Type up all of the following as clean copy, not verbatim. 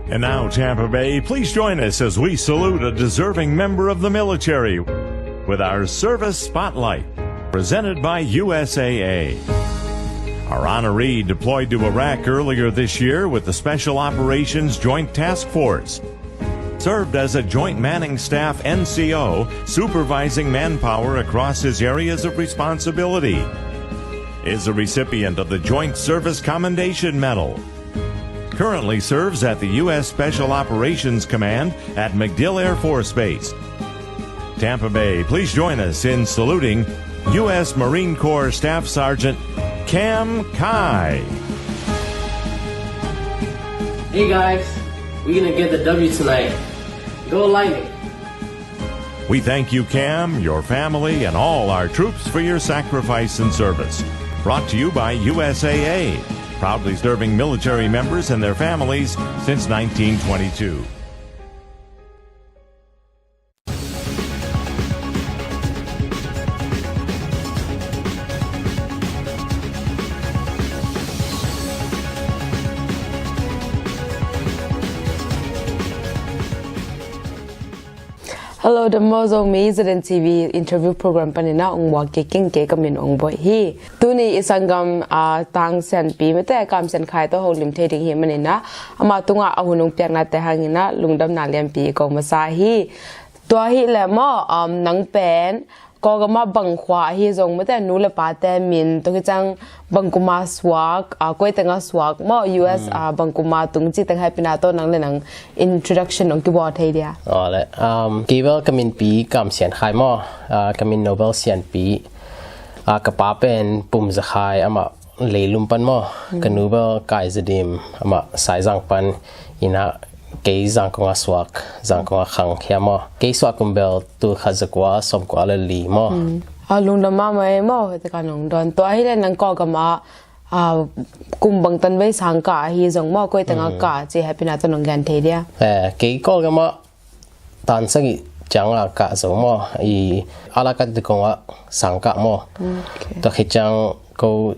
And now, Tampa Bay, please join us as we salute a deserving member of the military with our Service Spotlight, presented by USAA. Our honoree deployed to Iraq earlier this year with the Special Operations Joint Task Force. Served as a Joint Manning Staff NCO, supervising manpower across his areas of responsibility. Is a recipient of the Joint Service Commendation Medal. Currently serves at the U.S. Special Operations Command at MacDill Air Force Base. Tampa Bay, please join us in saluting U.S. Marine Corps Staff Sergeant Kam Khai. Hey guys, we're gonna get the W tonight. Go Lightning. We thank you, Kam, your family, and all our troops for your sacrifice and service. Brought to you by USAA, proudly serving military members and their families since 1922. Hello, the Zomi Resident TV interview program panina ongwa keking ke kamin ongboi hi tuni isangam tang Sianpi mete Kam Sian Khai to Holimkhopna thing hi manina ama tunga ahunung piakna te hangina lungdam na liampi ko masa hi to hi le mo nang pen ko gama bangkhwa hi jong mete nu le pa te min to chang bangkuma swak koi tanga swak mo US bangkuma tungchi tang happina to nang le nang introduction ong ki bo thei dia le kiwel kamin pi Kam Sian Khai mo kamin Nobel Sianpi ka pa pen pum za khai ama leilum pan mo kanubel kai zadim ama sai jang pan ina ke zang ko swak zang ko khang khiamo ke swak kumbel tu khazakwa som ko ala li mo lungdam ma mai mo te kanong don to hi le nang ko gama kumbang tan wei sangka hi jong mo koi tanga ka chi happy na to nong gan the dia ke ko gama tan sagi changa ka zo mo I ala ka de ko sangka mo to khichang ko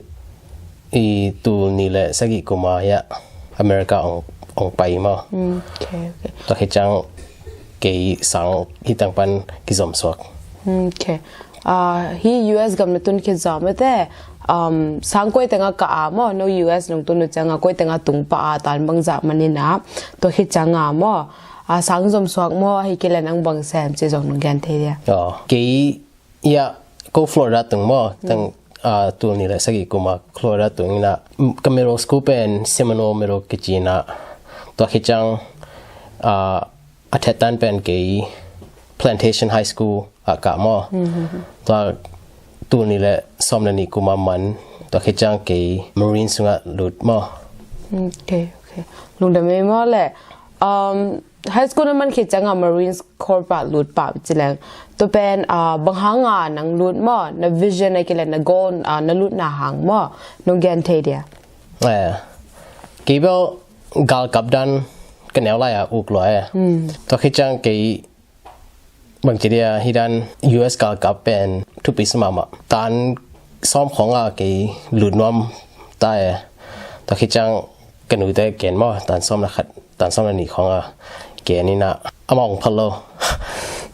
I tu ni le sagi kuma ya America ong pai mo okay to khichang ke sang hitang pan ki zom swak okay hi US government tun ki zam te sang koi tanga ka mo no US nong tun changa koi tanga tung pa tan bang za manina to hi changa mo sang zom swak mo hi ke lang bang sam che jong nong gan the dia ke ya ko Florida tung mo tang tu ni la sagi kuma Florida tung na kamero scoop en Seminole mero kichina to khichang athetan pen ke Plantation High School ka mo to tu ni le somna ni kuma man to khichang ke Marine sungah lut mo okay lungda me mo le high school man khichang Marine Corp lut pa chilang to pen banghanga nang lut mo na vision na kile na goal na lut na hang mo no gan the dia kibel gal kapdan kenel la ya ukloe to khichang ke bang chiria hidan US gal kapen tu pismama tan som khonga ke lunwam ta to khichang kanu te ken mo tan som na khat tan som na ni khonga ke ni na among phalo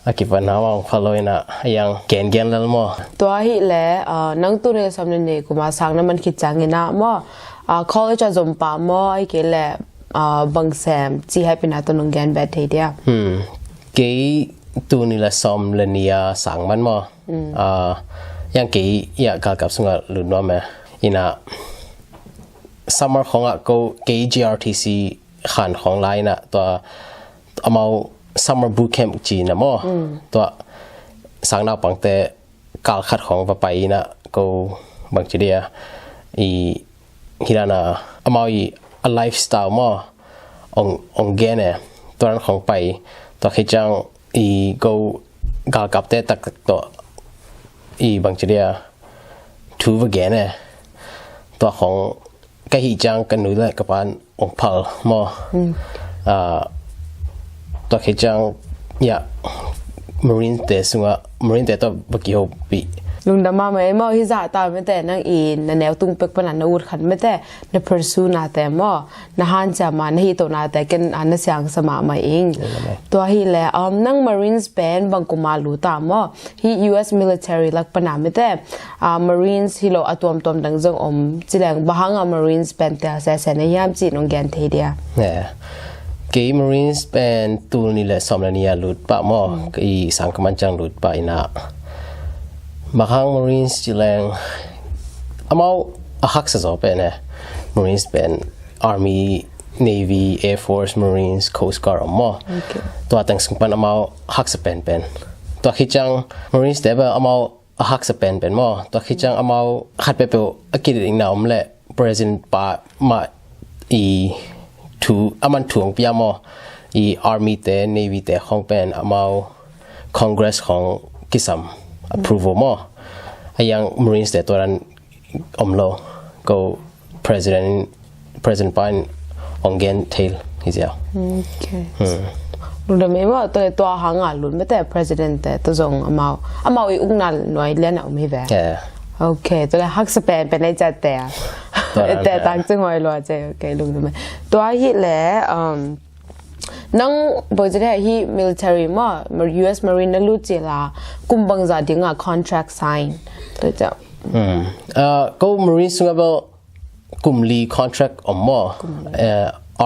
akipan among phalo ina yang ken gen lal mo to hi le nang tu ne som ne kuma sang na man khichang ina mo college azom pa mo ai ke le bang sam chi happy na to nong gan ba the dia ke tu ni la som le nia sang man mo yang ke ya ka kap sunga lu no ma ina summer khonga ko ke GRTC khan khong lai na to amau summer boot camp chi na mo to sang na pangte kal khat khong pa pai na ko bang chi dia I hirana amau a lifestyle mo on gene toran khong pai to khichang I go gal kapte tak to I bang chiria thu va gene to khong ka hi chang kan nu la kapan ong phal mo to khichang ya marine te to baki ho bi ลุงดามาไม่มอฮิจาตาไม่แต่นังอินนันแนวตุงเป็กปนันนูดขันไม่แต่ใน pursue นาแต่มอนะฮันจะมาในฮิโตนาแต่กันอันนั้นเสียงสมามาเองตัวฮิแลนัง Marines เป็นบังกุมาลูตามอฮิ US military ลักปนาไม่แต่Marines ฮิโลอตวมตวมดังจงจิแรงบางMarines เป็นแต่เสในยามจีนองแกนเทเดียกี่ Marines เป็นตูนี่แหละสมรณีลุดปะมอกี่สังคมันจังลุดปะอินะบาง Marines จิแรงเอาหักษะเป็นเนี่ย Marines เป็น Army Navy Air Force Marines Coast Guard มอตัวแต่งสังคมันเอาหักษะเป็นตัวคิดจัง Marines แต่แบบเอาหักษะเป็นมอตัวคิดจังเอาหัดไปเป็นอักฤษอีกหน่าแหละ President ปะมาอีถูมันถ่วงพยามอี Army แต่ Navy แต่ของเป็นCongress ของกิสัม approval ยัง Marines แต่ตัวนั้นโลก็ President ปานองเกนเทลฮิเซียวลุงดำไม่ว่าตัวหางลุนไม่แต่ President แต่ตัวทรงอีอุ้งนั่นหน่วยเลี้ยนเอาไม่แพ้โอเคตัวแรกฮักสเปนเป็นในจัดแต่ต่างจังหวัดรัวใจโอเคลุงดำไม่ตัวฮิตแหละนั่งบริษัทที่ military มา US Marine นั่นรู้จีละกุมบังจาดิ้งcontract sign ตัวเจ้าก็ Marine สุงแบบกุมลี contract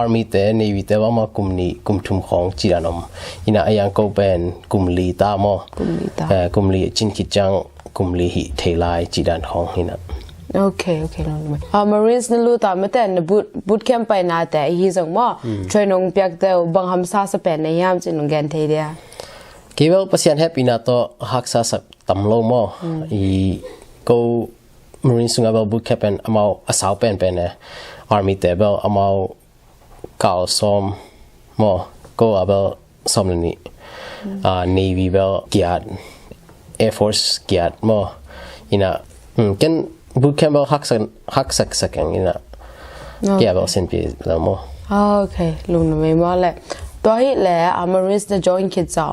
Army แต่ Navy แต่ว่ามากุมทุมของจีรันอินะยังก็เป็นกุมลีตามกุมลีจินกิจังกุมลีฮิเทลายจีรันของอินะโอเคลองดูมั้ยMarines นั่นรู้ตามไม่แต่ในบูตแคมป์ไปนาแต่ฮีส่งมาช่วยน้องเปียกเตวบังฮัมซาสเปนในยามจินงแกนเทเดียเกี่ยวกับSian Happyนาโตฮักซาสักตำโลมอีก็ Marines สุงแบบบูตแคมป์เป็นอาสาวเป็นเนี่ย Army แต่แบบก่าวซ้อมก็ซ้อมนี่Navy แบบเกียรติ Air Force เกียรติอินะกันบูตแคมป์ฮักสักอย่างนี้นะเกี่ยวกับเส้นปีแล้วโอเคลุงน้ำไม่มาเลยตัวที่แหละ Marines จะ join คิดจ้า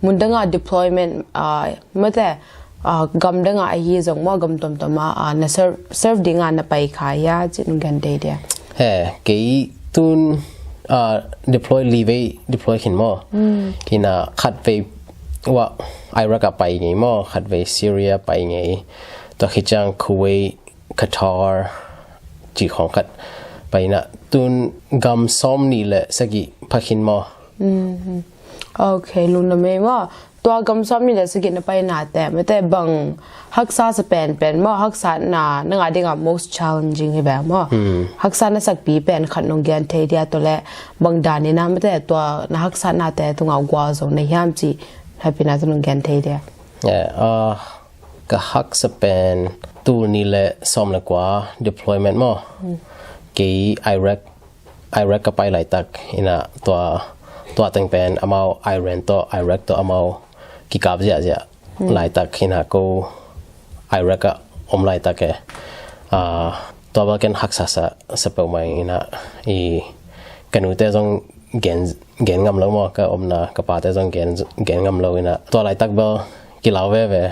มุนดังdeployment เมื่อแต่กำดังไอ้ยี่ส่งกำตัวมาเนี่ยserveดิ้งน่ะไปขายาจินกันเดียกี่ตุนdeploy leave deploy ขึ้นกินขัดไปว่าอิรักไปไงขัดไปซีเรียไปไงตัวคิดจังคูเวตคาตาร์จีของขัดไปนะตุนกำซ้อมนี่แหละสักกี่พักหินโอเคลุงน้ำไม่ว่าตัวกำซ้อมนี่แหละสักกี่ไปนาแต่ไม่แต่บังฮักษาสเปนเป็นฮักษานั่งอะไรกัน most challenging ให้แบบฮักษาในสักปีเป็นขัดนงแกนเทียตัวแหละบังดานนี่นะไม่แต่ตัวฮักษาแต่ตัวเอากว่าส่งในยามจีให้เป็นตัวงแกนเทียก็ฮักสเปนตูนี่แหละซ้อมเลยกว่า deployment กี่อิรักก็ไปหลายตักนะตัวตั้งเป็นอิรักตัวกี่กับเจ้าหลายตักนะก็อิรักก็หลายตักตัวบางคนฮักษาสเปนมานะกันอุตส่าห์เกณฑ์งำเราก็นะก็ปาแต่ส่งเกณฑ์งำเรานะตัวหลายตักเบลกี่เหล่าเว่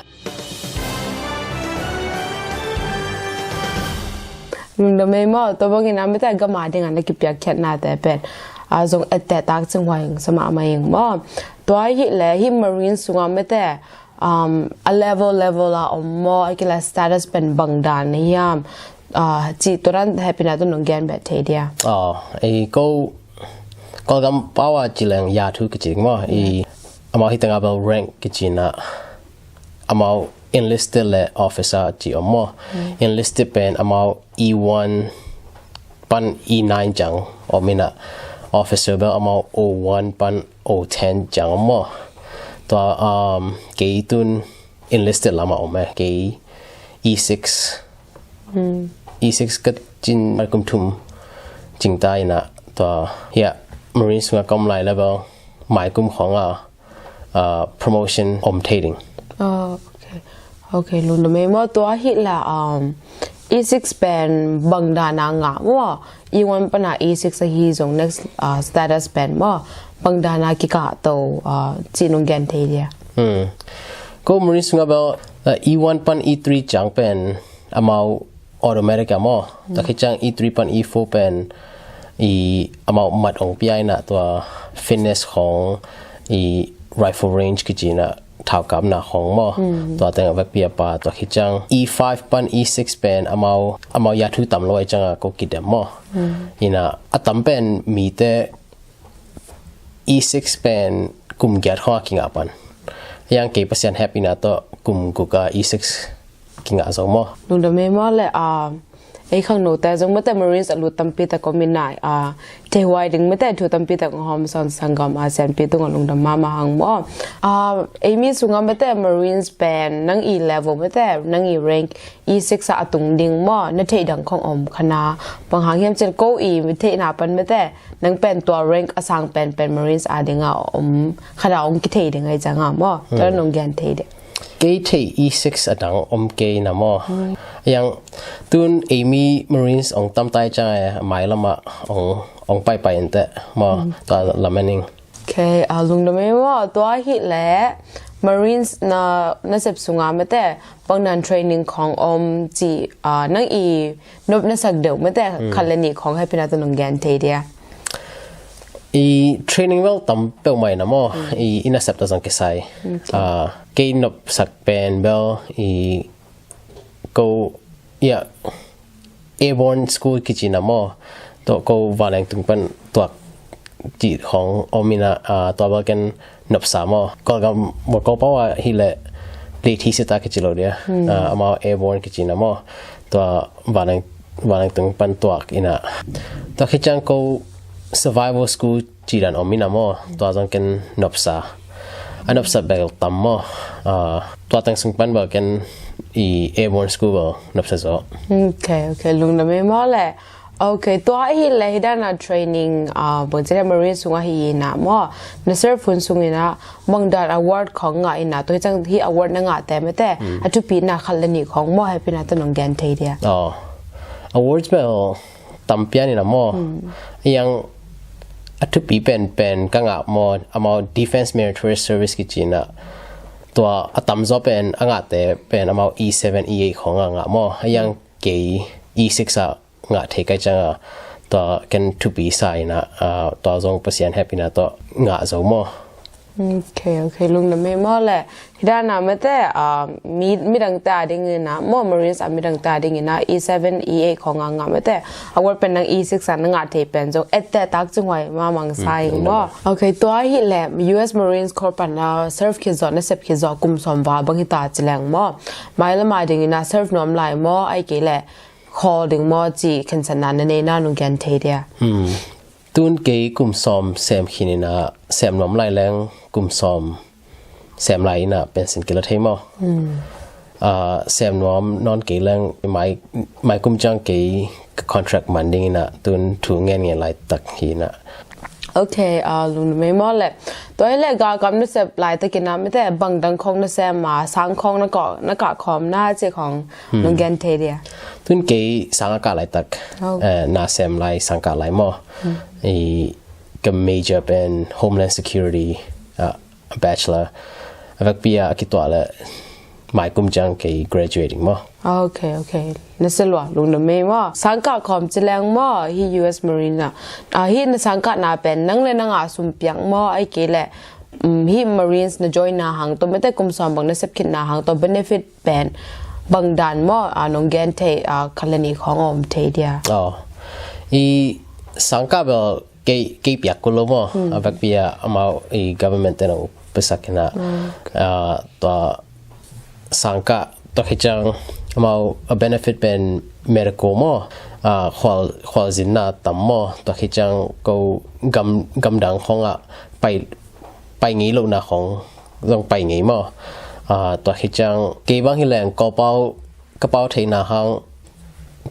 ลุงดำไม่มาตัวบางทีน้ำไม่แต่ก็มาดิ้งนักกิบยาแค่นาแต่เป็นส่งแต่ตากจังหวะสมัยมาเองตัวฮิแหละฮิ Marines ส่งไม่แต่level ละไอ้กี่ละ status เป็นบังดานในยามจีตัวนั้นให้เป็นตัวน้องแกนแบบเทียไอ้ก็กำป้าว่าจีแรงยาทุกจริงฮิตั้งเอา rank กิจนะenlisted และ officer จีenlisted เป็นE1 ปัน E9 จังมินะ officer เป็นO1 ปัน O10 จังตัวกี่ตุน enlisted ละกี่ E6 ก็จินมาคุมทุมจริงได้นะตัวMarines ก็กำไรแล้วหมายกุมของpromotion tradingโอเคลุงดำไม่มาตัวฮิตละE6 เป็นบังดานางะE1 ปนา E6 ฮีส่ง next status เป็นบังดานากิกะโตจีนงแกนเทียก็Marines ก็ E1 pan E3 จังเป็นamount automatic อะมั้งแต่ที่จัง E3 pan E4 เป็นamount มัดองปีไอน่ะตัว fitness ของrifle range คือจีน่ะเท่ากับน่ะของมั้งตัวแต่งแบบเปียปาตัวที่จัง E5 pan E6 เป็น amount ยาทุต่ำลอยจังก็กินได้มั้งน่ะตั้มเป็นมีแต่ E6 เป็นกุมเกียร์ข้อกินกันยังเก็บเปอร์เซ็นต์แฮปปี้นะตัวกุมกูก็ E6 กินกันสมอลุงเดไม่มอเลยไอ้ข้างโน้ตแต่จงไม่แต่ Marines ลุตัมปีแต่ก็มีนายเทวายดึงไม่แต่ถูตัมปีแต่ของฮอมซอนสังกัมอาเซียนปีตัวของลุงเดมาหังบ่ไอ้มีสุงไม่แต่ Marines เป็นนั่ง E level ไม่แต่นั่ง E rank E6 อะตุงดิ่งบ่นั่นเทดังของอมคณะบางหางเฮียมเจนโกอีไม่เทน่าเป็นไม่แต่นั่งเป็นตัว rank อสังเป็น Marines อาดิ่งอมคณะองกิเทดิ่งไงจังบ่แล้วน้องแกนเทเดเกย์เท E6 อดังอมเกย์นะมั้งยังตุนเอมี่ Marines องตั้มตายจังไงหมายละมาองไปอันแต่มาตัวละมันเองโอเคลุงดไม่ว่าตัวฮิตแหละ Marines น่าเสพสุงาไม่แต่บางนั้นเทรนนิ่งของอมจีนั่งนบนักสักเดียวไม่แต่คันเลนีของให้เป็นตัวน้องแกนเทเดียtraining well ตั้มเป้าหมายนะมั้งน่าเสพตัวสังเกตใส่เกย์นบสักเป็นเบลก็airborne school กิจนะมั้งตัวก็วันแรงถึงเป็นตัวจีของอมินาตัวบักันนบสามก็บอกก็เพราะว่าฮิเลเลที่สุดกิจเราเดียมา airborne กิจนะมั้งตัววันแรงถึงเป็นตัวอินะตัวคิดจังก็ survival school จีดันอมินามั้งตัวจังกันนบสาอันนบสาเบลตั้มมั้งตัวตั้งซึ่งเป็นแบบกันairborne school นับเสียโอเคลุงดำไม่มาเลยโอเคตัวที่เลยด้าน training บางทีเรา Marine สุงหินะมั่วใน serve ฝุ่นสุงหินะบางด้าน award ของงานนะตัวจังที่ award นั่งแต่ไม่แต่ทุกปีนะคันเลนีของมั่วให้เป็นตัวน้องแกนเทียเดียawards แบบตั้มเปียนี่นะมั่วยังทุกปีเป็นกังอ่ะมั่วเอา defense military service กิจนะตัวตั้มจะเป็นอ่างแต่เป็นเอา E7 E8 ของอ่างมั่วยังเกย์ E6 อ่ะงาเทกัยจังตัวกันทุบีใส่นะตัวจงเปอร์เซ็นต์แฮปปี้นะตัวงาจะมั่วโอเคลุงนั่นไม่มั่วเลยที่ด้านนั้นไม่แต่มีดังตาดิ่งนะมั่ว Marines มีดังตาดิ่งนะ E7 E8 ของอ่างไม่แต่เอาไว้เป็นนัง E6 อ่ะงาเทเป็นจงแต่ตักจงไว้มามังไซมั่วโอเคตัวที่แหลม US Marine Corp นะ serve คิดจอดนะเซฟคิดจอดกุมสมว่าบางทีตาจะแรงมั่วไม่ละมาดิ่งนะ serve น้ำลายมั่วไอ้เกล่คอดึงมอจีขันสนานในน่านุงแกนเทียตุนเกย์กุมซอมแซมขินนะแซมน้ำลายแรงกุมซอมแซมไหลนะเป็นสินกิลเทมแซมน้ำนอนเกย์แรงไม่กุมจังเกย์คอนแทรคมันดิ้งนะตุนถูกเงี้ยไหลตักหินะโอเคลุงไม่มอเลยตัวนี้แหละการนึกเสพหลายตะกี้นะไม่แต่บางดังของนึกเสพมาสังของนักคอมหน้าเจ้าของนุงแกนเทียตุนเกย์สังกัดหลายตักน่าเซมหลายสังกัดหลายมั้งก็ major เป็น homeland security bachelor แบบปีอะคิดตัวละหมายกุมจังเกย์ graduating มั้งโอเคนั่นสิล่ะลุงดำไม่ว่าสังกัดคอมจะแรงมั้งที่ US Marine นะที่ในสังกัดน่าเป็นนั่งเลยนั่งสุ่มเปียงมั้งไอ้เกย์แหละที่ Marines นะ join นาหังตัวไม่ได้กุมสอนบางนั่นเสพคิดนาหังตัว benefit เป็นบางด้านมั่งน้องแกนเทคันเลนีของอมเทียสังกัดแบบเกย์เปียกกุลมั้งแบบปีอะมาgovernment เนี่ยภาษาเนะตัวสังกัดตัวที่จังมา benefit เป็น medical มั้งควาจินนาตั้มมั้งตัวที่จังก็กำดังของไปงี้ลูกนะของต้องไปงี้มั้งตัวที่จังเกี่ยบางที่แรงกระเป๋าเทน่าหัง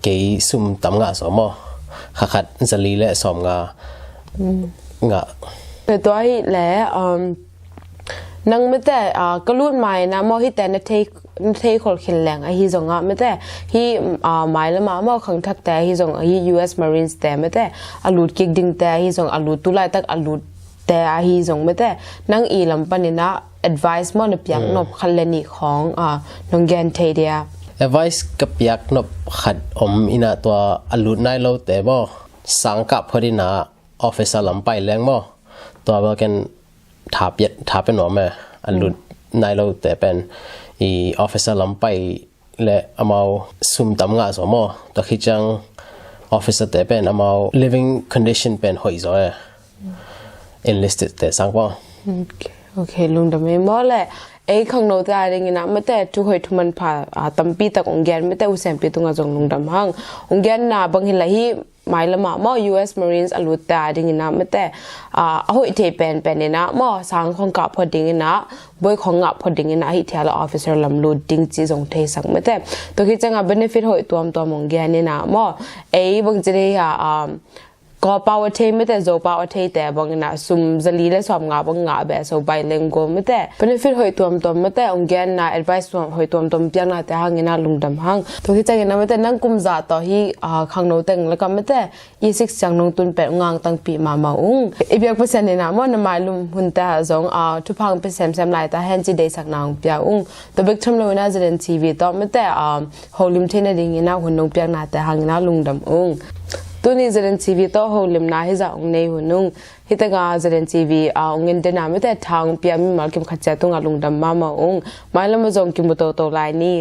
เกี่ยซุ่มตั้มงาสมมั้งขัดจะลีและสมงแต่ตัวที่แหละนั่งไม่แต่ก็รุ่นใหม่นะมั่งที่แต่ในเทคนเขียนแรงไอ้ที่ส่งไม่แต่ที่หมายแล้วมามั่งขังทักแต่ที่ส่งที่ US Marines แต่ไม่แต่อลูดกิกดิ่งแต่ที่ส่งอลูดตุลายตักอลูดแต่ที่ส่งไม่แต่นั่งลำปันนี่นะ advice มอนเปียกนบคันเลนีของนงแกนเทเดีย advice กับเปียกนบขัดอินาตัวอลุดนายโลแต่บ่สังกับพอดีนา officer ลำไปแรงบ่ตัวว่ากันถาเป็นหนอแม่อลุดนายโลแต่เป็นofficer ลำไปและเอามาซุ่มตำงาสมอตัวคิดจัง officer แต่เป็นเอามา living condition เป็นหอยซอย enlisted แต่สังบ่โอเคลุงดำไม่หมดแหละไอ้ข้างโน้ตอะไรเงี้ยนะไม่แต่ทุกคนทุกมันผ่าตั้มปีตะองแกนไม่แต่อุเซนปีตุงจงลุงดำหังองแกนน่ะบางทีละที่หมายละหม้อ US Marines อลุตาดิ่งนะไม่แต่เอาอิเทเป็นเนี่ยนะหม้อสังของกับพอดิ่งนะบอยของกับพอดิ่งนะฮิตยาละ officer ลำลุดดิ่งจีจงเทสังไม่แต่ตัวคิดจังbenefit หอยตัวมองแกนเนี่ยนะหม้อไอ้บางทีก็เป้าเทไม่แต่โจเป้าเทแต่บางนะซุ่มจะลีและสอบงาบางงาแบบสบายเลงก็ไม่แต่เป็นฟิตหอยตัวไม่แต่องแกนนะ advice ตัวหอยตัวเปียกนะแต่หางนะลุงดำหางตัวที่ใจกันนะไม่แต่นั่งกุมจ่าต่อที่ข้างโน้ตแต่งแล้วก็ไม่แต่26จังนงตุนเป็ดงางตั้งปีมาอุ้งอีเปียกเปอร์เซ็นต์เนี่ยนะมันหมายลุมหุ่นแต่จงทุกพังเป็นแซมลายแต่แฮนจีได้สักนางเปียอุ้งตัวบิ๊กทำเลยนะจะเล่นทีวีต่อไม่แต่โฮลิมเทนดิ่งนะหุ่นนงเปียกนะแต่หางนะลุงดำอุ้งตัวนี้จะเล่นทีวีต่อโฮลิมนะให้จะองในหุ่นนุ่งฮิตกาจะเล่นทีวีองเงินเดินน้ำไม่แต่ทางเปียมีมาเก็บขัดใจตัวงาลุงดำมาอุ้งหมายละมาจงกิมบุโตลายนี่